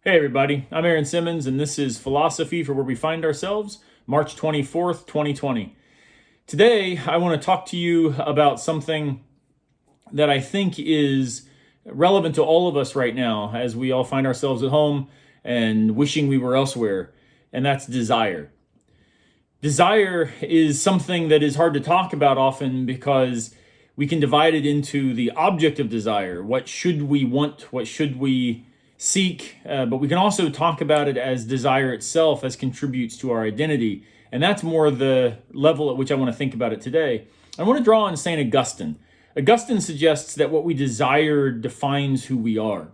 Hey everybody, I'm Aaron Simmons and this is Philosophy for Where We Find Ourselves, March 24th, 2020. Today, I want to talk to you about something that I think is relevant to all of us right now as we all find ourselves at home and wishing we were elsewhere, and that's desire. Desire is something that is hard to talk about often because we can divide it into the object of desire. What should we want? What should we seek? But we can also talk about it as desire itself as contributes to our identity. And that's more the level at which I want to think about it today. I want to draw on St. Augustine. Augustine suggests that what we desire defines who we are,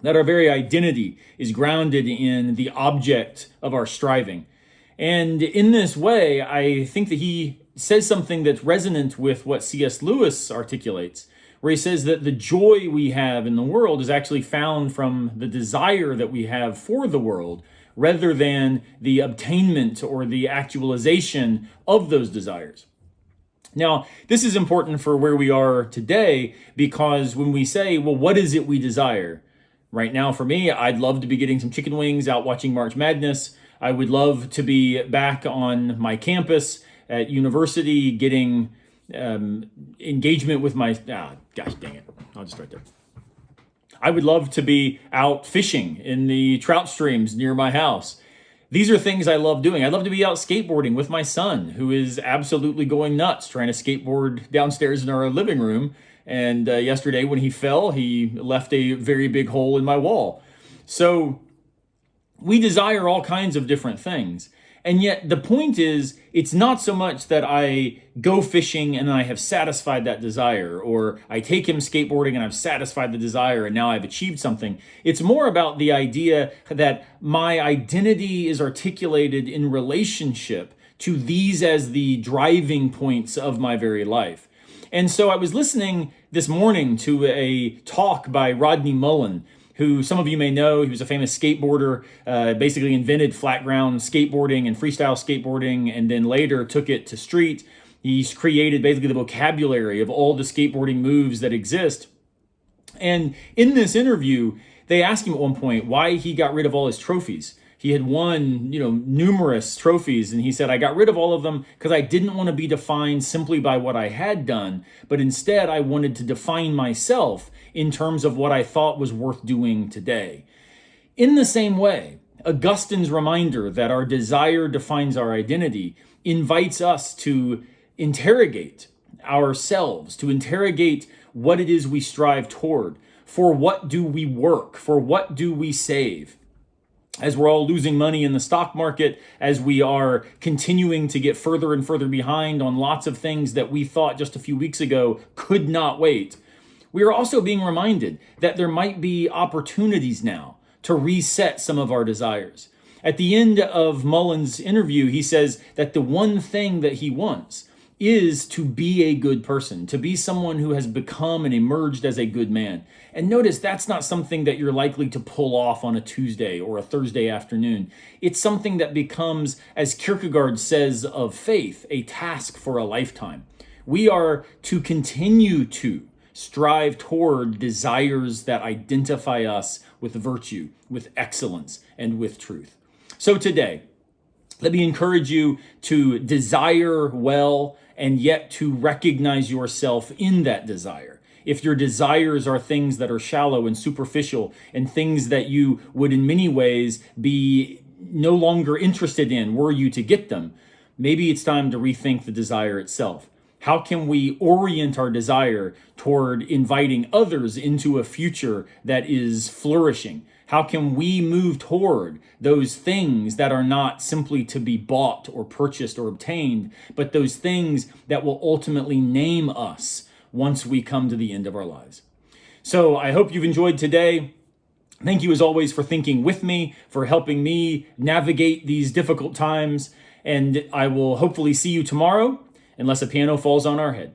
that our very identity is grounded in the object of our striving. And in this way, I think that he says something that's resonant with what C.S. Lewis articulates, where he says that the joy we have in the world is actually found from the desire that we have for the world, rather than the obtainment or the actualization of those desires. Now, this is important for where we are today, because when we say, well, what is it we desire? Right now, for me, I'd love to be getting some chicken wings out watching March Madness. I would love to be back on my campus at university getting engagement with my, gosh dang it, I'll just write there. I would love to be out fishing in the trout streams near my house. These are things I love doing. I love to be out skateboarding with my son, who is absolutely going nuts trying to skateboard downstairs in our living room. And yesterday when he fell, he left a very big hole in my wall. So we desire all kinds of different things. And yet the point is, it's not so much that I go fishing and I have satisfied that desire, or I take him skateboarding and I've satisfied the desire and now I've achieved something. It's more about the idea that my identity is articulated in relationship to these as the driving points of my very life. And so I was listening this morning to a talk by Rodney Mullen, who some of you may know. He was a famous skateboarder, basically invented flat ground skateboarding and freestyle skateboarding, and then later took it to street. He's created basically the vocabulary of all the skateboarding moves that exist. And in this interview, they asked him at one point why he got rid of all his trophies. He had won, numerous trophies, and he said, I got rid of all of them because I didn't want to be defined simply by what I had done, but instead I wanted to define myself in terms of what I thought was worth doing today. In the same way, Augustine's reminder that our desire defines our identity invites us to interrogate ourselves, to interrogate what it is we strive toward. For what do we work? For what do we save? As we're all losing money in the stock market, as we are continuing to get further and further behind on lots of things that we thought just a few weeks ago could not wait, we are also being reminded that there might be opportunities now to reset some of our desires. At the end of Mullen's interview, he says that the one thing that he wants is to be a good person, to be someone who has become and emerged as a good man. And notice that's not something that you're likely to pull off on a Tuesday or a Thursday afternoon. It's something that becomes, as Kierkegaard says of faith, a task for a lifetime. We are to continue to strive toward desires that identify us with virtue, with excellence, and with truth. So today, let me encourage you to desire well and yet to recognize yourself in that desire. If your desires are things that are shallow and superficial and things that you would in many ways be no longer interested in were you to get them, maybe it's time to rethink the desire itself. How can we orient our desire toward inviting others into a future that is flourishing? How can we move toward those things that are not simply to be bought or purchased or obtained, but those things that will ultimately name us once we come to the end of our lives? So I hope you've enjoyed today. Thank you as always for thinking with me, for helping me navigate these difficult times. And I will hopefully see you tomorrow, unless a piano falls on our head.